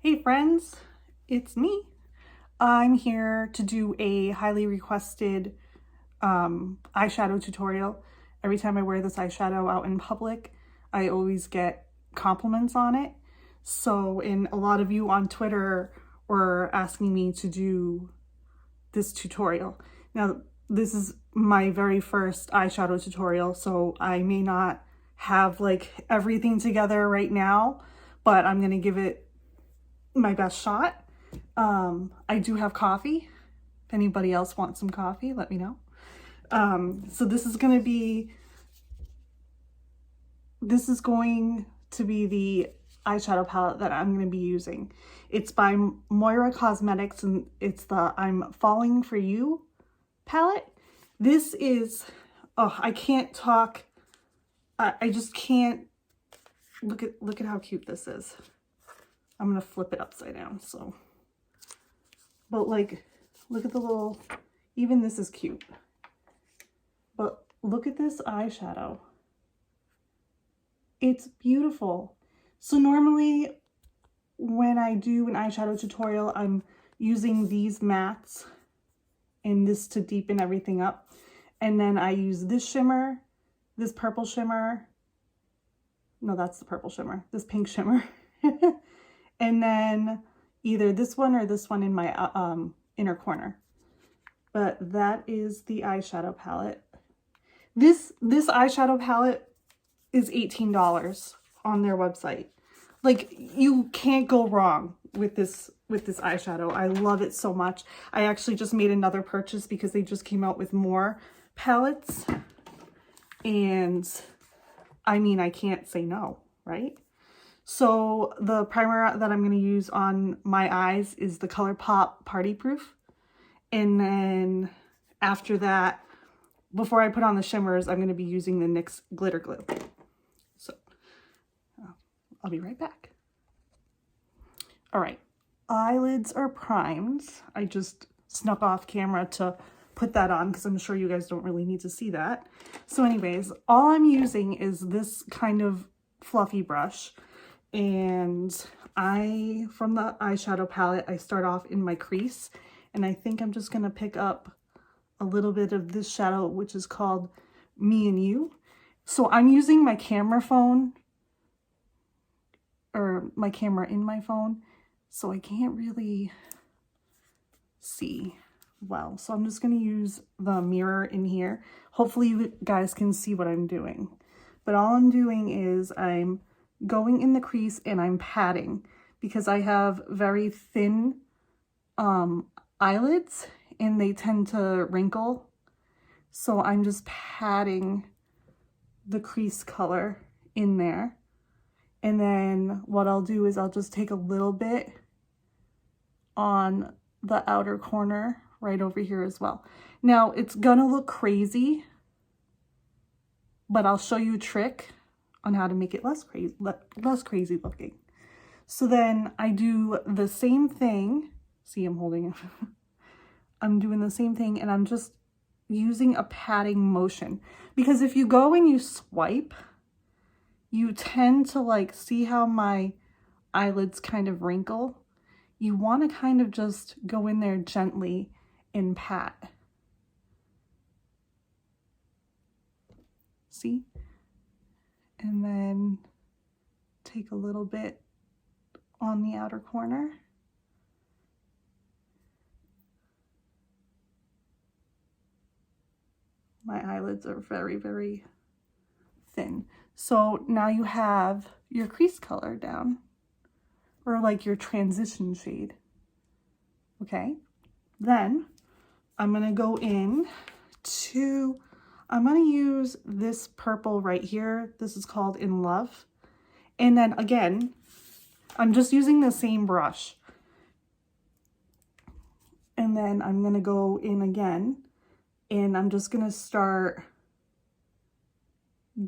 Hey friends, it's me. I'm here to do a highly requested eyeshadow tutorial. Every time I wear this eyeshadow out in public, I always get compliments on it. And a lot of you on Twitter were asking me to do this tutorial. Now, this is my very first eyeshadow tutorial, so I may not have like everything together right now, but I'm gonna give it my best shot. I do have coffee. If anybody else wants some coffee, let me know. So this is going to be the eyeshadow palette that I'm going to be using. It's by Moira Cosmetics, and it's the I'm Falling For You palette. This is, oh, I can't talk. I just can't. Look at how cute this is. I'm going to flip it upside down, so. But like, look at the little, even this is cute. But look at this eyeshadow. It's beautiful. So normally when I do an eyeshadow tutorial, I'm using these mattes and this to deepen everything up. And then I use this shimmer, this purple shimmer. No, that's the purple shimmer, this pink shimmer. And then either this one or this one in my inner corner. But that is the eyeshadow palette. This eyeshadow palette is $18 on their website. Like, you can't go wrong with this eyeshadow. I love it so much. I actually just made another purchase because they just came out with more palettes. And I mean, I can't say no, right? So the primer that I'm going to use on my eyes is the ColourPop Party Proof. And then after that, before I put on the shimmers, I'm going to be using the NYX Glitter Glue. So I'll be right back. All right, eyelids are primed. I just snuck off camera to put that on because I'm sure you guys don't really need to see that. So anyways, all I'm using is this kind of fluffy brush. And from the eyeshadow palette, I start off in my crease. And I think I'm just going to pick up a little bit of this shadow, which is called Me and You. So I'm using my camera phone, or my camera in my phone, so I can't really see well. So I'm just going to use the mirror in here. Hopefully you guys can see what I'm doing. But all I'm doing is I'm going in the crease and I'm patting because I have very thin eyelids and they tend to wrinkle. So I'm just patting the crease color in there. And then what I'll do is I'll just take a little bit on the outer corner right over here as well. Now it's gonna look crazy, but I'll show you a trick on how to make it less crazy looking. So then I do the same thing. See, I'm holding it. I'm doing the same thing and I'm just using a patting motion, because if you go and you swipe, you tend to like see how my eyelids kind of wrinkle. You want to kind of just go in there gently and pat. See? And then take a little bit on the outer corner. My eyelids are very, very thin. So now you have your crease color down, or like your transition shade. Okay, then I'm gonna go in to, I'm gonna use this purple right here. This is called In Love. And then again, I'm just using the same brush. And then I'm gonna go in again, and I'm just gonna start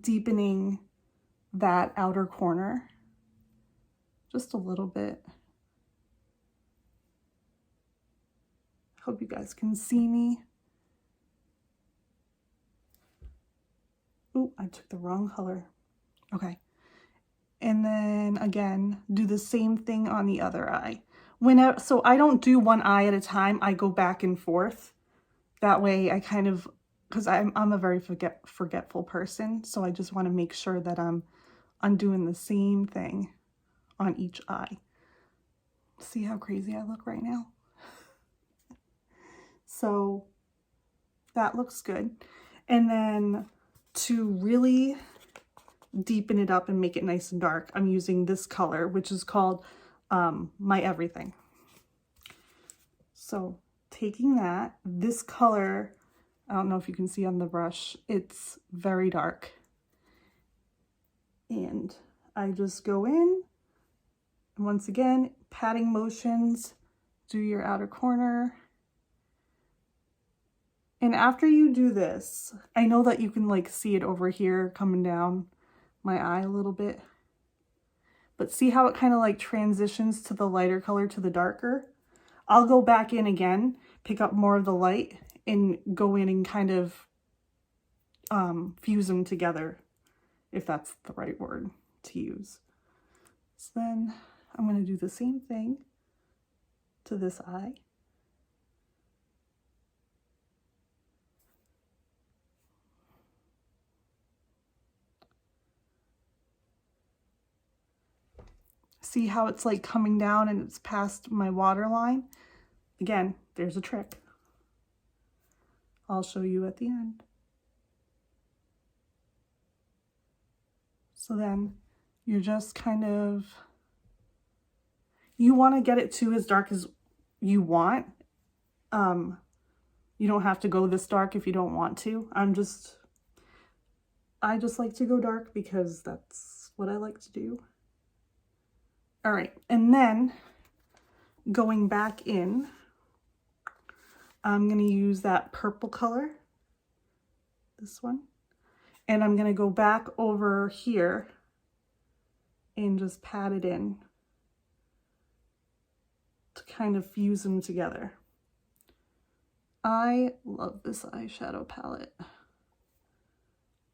deepening that outer corner just a little bit. Hope you guys can see me. Oh, I took the wrong color. Okay. And then again, do the same thing on the other eye. So I don't do one eye at a time. I go back and forth. That way I kind of, because I'm a very forgetful person. So I just want to make sure that I'm doing the same thing on each eye. See how crazy I look right now? So that looks good. And then to really deepen it up and make it nice and dark, I'm using this color, which is called My Everything. So taking this color, I don't know if you can see on the brush, it's very dark. And I just go in, and once again, patting motions, do your outer corner. And after you do this, I know that you can like see it over here coming down my eye a little bit, but see how it kind of like transitions to the lighter color to the darker? I'll go back in again, pick up more of the light, and go in and kind of fuse them together, if that's the right word to use. So then I'm going to do the same thing to this eye. See how it's like coming down and it's past my waterline? Again, there's a trick. I'll show you at the end. So then you're just kind of, you want to get it to as dark as you want. You don't have to go this dark if you don't want to. I just like to go dark because that's what I like to do. All right, and then going back in, I'm going to use that purple color, this one, and I'm going to go back over here and just pat it in to kind of fuse them together. I love this eyeshadow palette.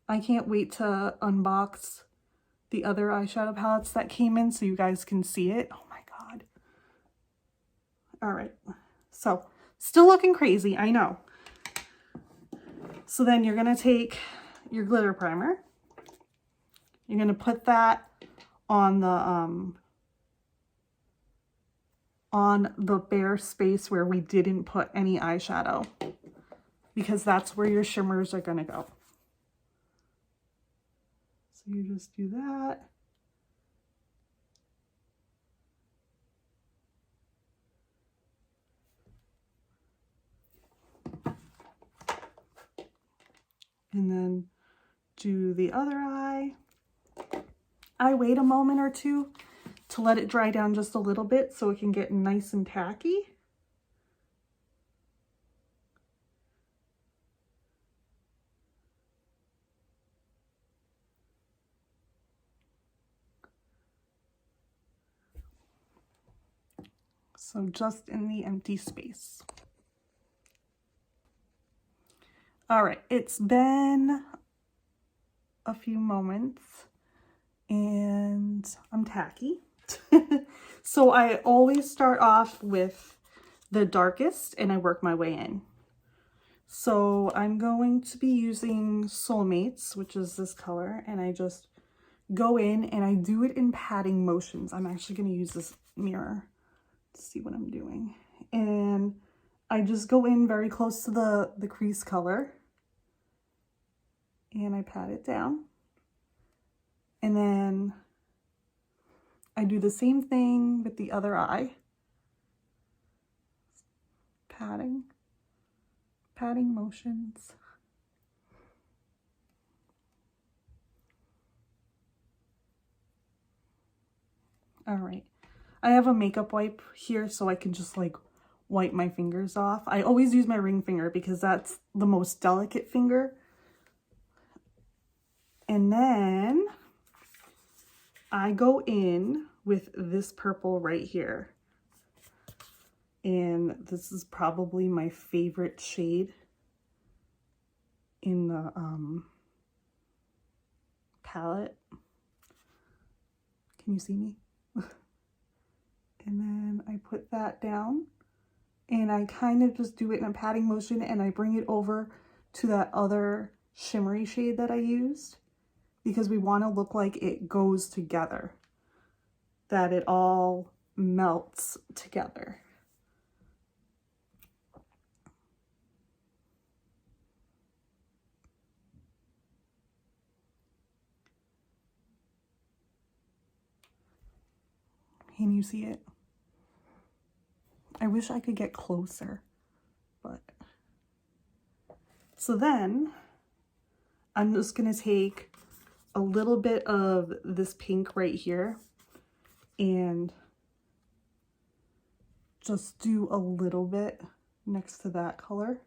I can't wait to unbox the other eyeshadow palettes that came in so you guys can see it. Oh my God. All right, so still looking crazy, I know. So then you're gonna take your glitter primer. You're gonna put that on the bare space where we didn't put any eyeshadow, because that's where your shimmers are gonna go. So you just do that. And then do the other eye. I wait a moment or two to let it dry down just a little bit so it can get nice and tacky. So just in the empty space. All right, it's been a few moments and I'm tacky. So I always start off with the darkest and I work my way in. So I'm going to be using Soulmates, which is this color, and I just go in and I do it in patting motions. I'm actually going to use this mirror to see what I'm doing. And I just go in very close to the crease color and I pat it down. And then I do the same thing with the other eye. Patting motions. All right. I have a makeup wipe here so I can just like wipe my fingers off. I always use my ring finger because that's the most delicate finger. And then I go in with this purple right here. And this is probably my favorite shade in the palette. Can you see me? And then I put that down and I kind of just do it in a patting motion, and I bring it over to that other shimmery shade that I used, because we want to look like it goes together, that it all melts together. Can you see it? I wish I could get closer, but. So then I'm just gonna take a little bit of this pink right here and just do a little bit next to that color.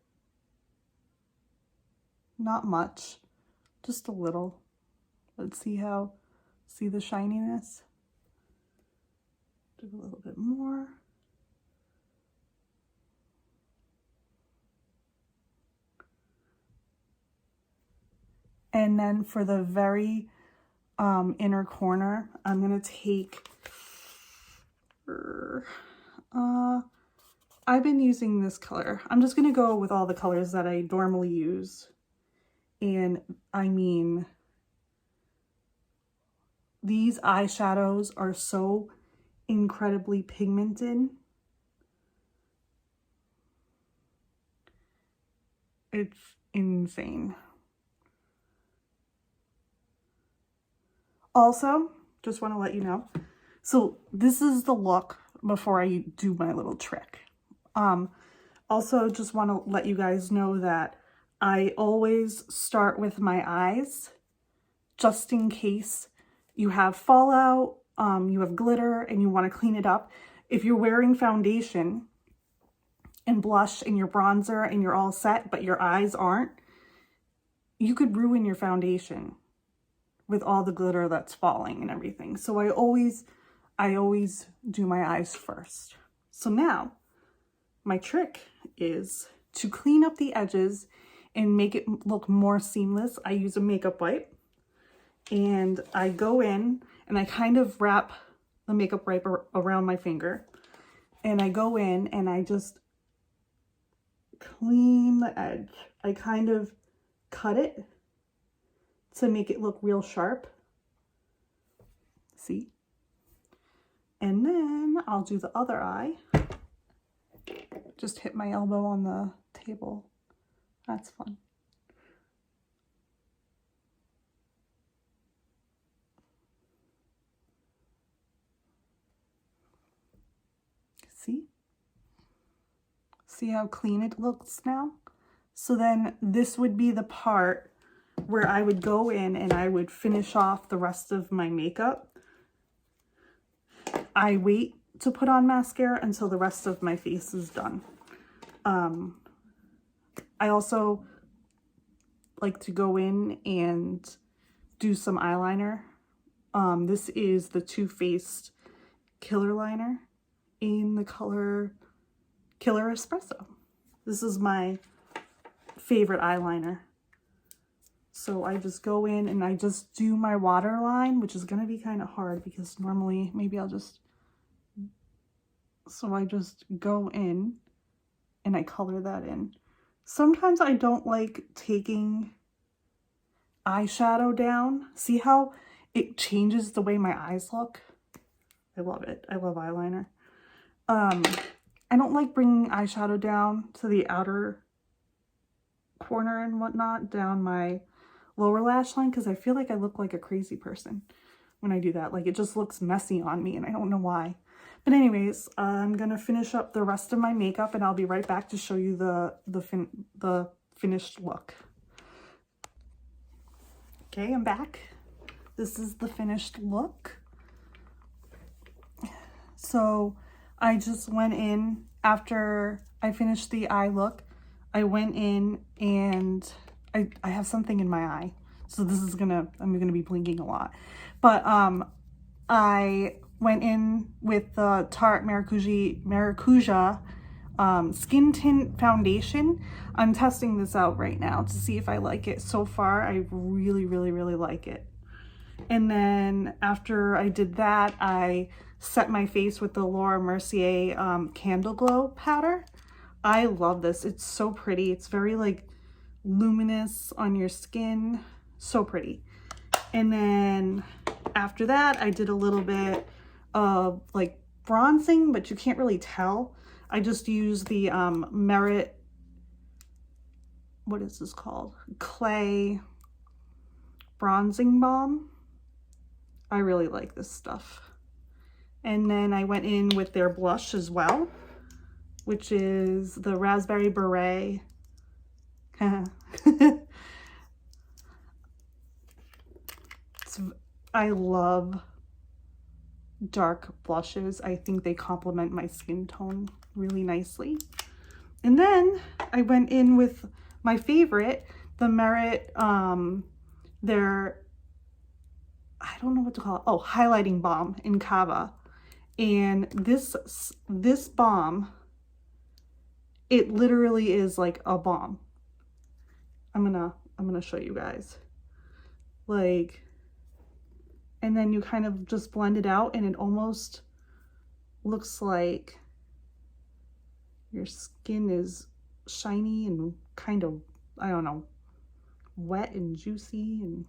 Not much, just a little. Let's see the shininess? Do a little bit more. And then for the very inner corner, I'm gonna take, I've been using this color. I'm just gonna go with all the colors that I normally use. And I mean, these eyeshadows are so incredibly pigmented. It's insane. Also, just want to let you know, so this is the look before I do my little trick. Also, just want to let you guys know that I always start with my eyes, just in case you have fallout, you have glitter, and you want to clean it up. If you're wearing foundation and blush and your bronzer and you're all set, but your eyes aren't, you could ruin your foundation with all the glitter that's falling and everything. So I always do my eyes first. So now my trick is to clean up the edges and make it look more seamless. I use a makeup wipe, and I go in and I kind of wrap the makeup wipe around my finger, and I go in and I just clean the edge. I kind of cut it to make it look real sharp. See? And then I'll do the other eye. Just hit my elbow on the table. That's fun. See? See how clean it looks now? So then this would be the part where I would go in and I would finish off the rest of my makeup. I wait to put on mascara until the rest of my face is done. I also like to go in and do some eyeliner. This is the Too Faced Killer Liner in the color Killer Espresso. This is my favorite eyeliner. So I just go in and I just do my waterline, which is going to be kind of hard because normally maybe I'll just... So I just go in and I color that in. Sometimes I don't like taking eyeshadow down. See how it changes the way my eyes look? I love it. I love eyeliner. I don't like bringing eyeshadow down to the outer corner and whatnot, down my lower lash line, because I feel like I look like a crazy person when I do that. Like, it just looks messy on me and I don't know why. But anyways, I'm gonna finish up the rest of my makeup and I'll be right back to show you the finished look. Okay, I'm back. This is the finished look. So I just went in after I finished the eye look. I went in and I have something in my eye, so this is I'm gonna be blinking a lot. But I went in with the Tarte Maracuja Skin Tint Foundation. I'm testing this out right now to see if I like it. So far, I really, really, really like it. And then after I did that, I set my face with the Laura Mercier Candle Glow powder. I love this. It's so pretty. It's very like luminous on your skin. So pretty. And then after that, I did a little bit of like bronzing, but you can't really tell. I just used the Merit, what is this called? Clay bronzing balm. I really like this stuff. And then I went in with their blush as well, which is the Raspberry Beret. I love dark blushes. I think they complement my skin tone really nicely. And then I went in with my favorite, the Merit, their, I don't know what to call it. Oh, highlighting balm in Cava. And this balm, it literally is like a balm. I'm gonna show you guys. Like, and then you kind of just blend it out and it almost looks like your skin is shiny and kind of, I don't know, wet and juicy. And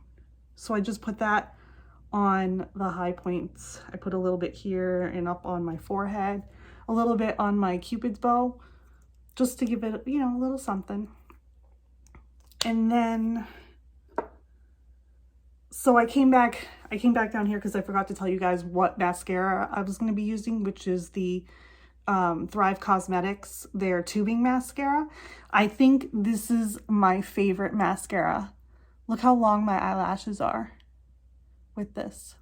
so I just put that on the high points. I put a little bit here and up on my forehead, a little bit on my Cupid's bow, just to give it, you know, a little something. And then, so I came back down here because I forgot to tell you guys what mascara I was going to be using, which is the Thrive Cosmetics, their tubing mascara. I think this is my favorite mascara. Look how long my eyelashes are with this.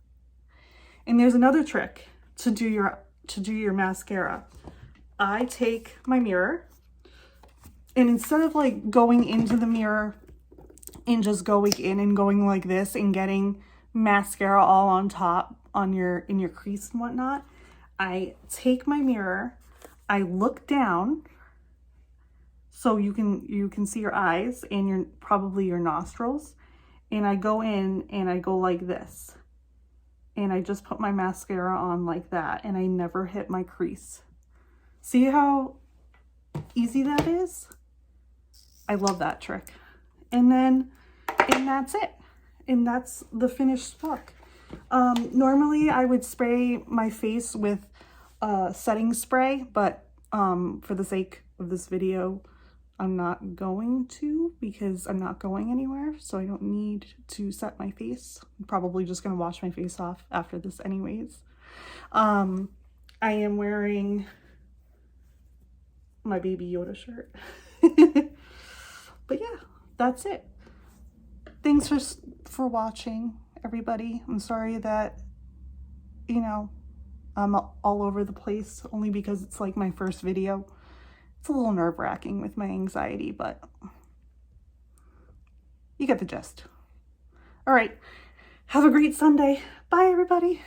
And there's another trick to do your mascara. I take my mirror, and instead of like going into the mirror and just going in and going like this and getting mascara all on top on in your crease and whatnot, I take my mirror, I look down so you can see your eyes and probably your nostrils, and I go in and I go like this. And I just put my mascara on like that, and I never hit my crease. See how easy that is? I love that trick. And that's it. And that's the finished look. Normally I would spray my face with setting spray, but for the sake of this video, I'm not going to, because I'm not going anywhere, so I don't need to set my face. I'm probably just going to wash my face off after this anyways. I am wearing my Baby Yoda shirt. But yeah, that's it. Thanks for watching, everybody. I'm sorry that, you know, I'm all over the place, only because it's like my first video. It's a little nerve-wracking with my anxiety, but you get the gist. All right, have a great Sunday. Bye, everybody.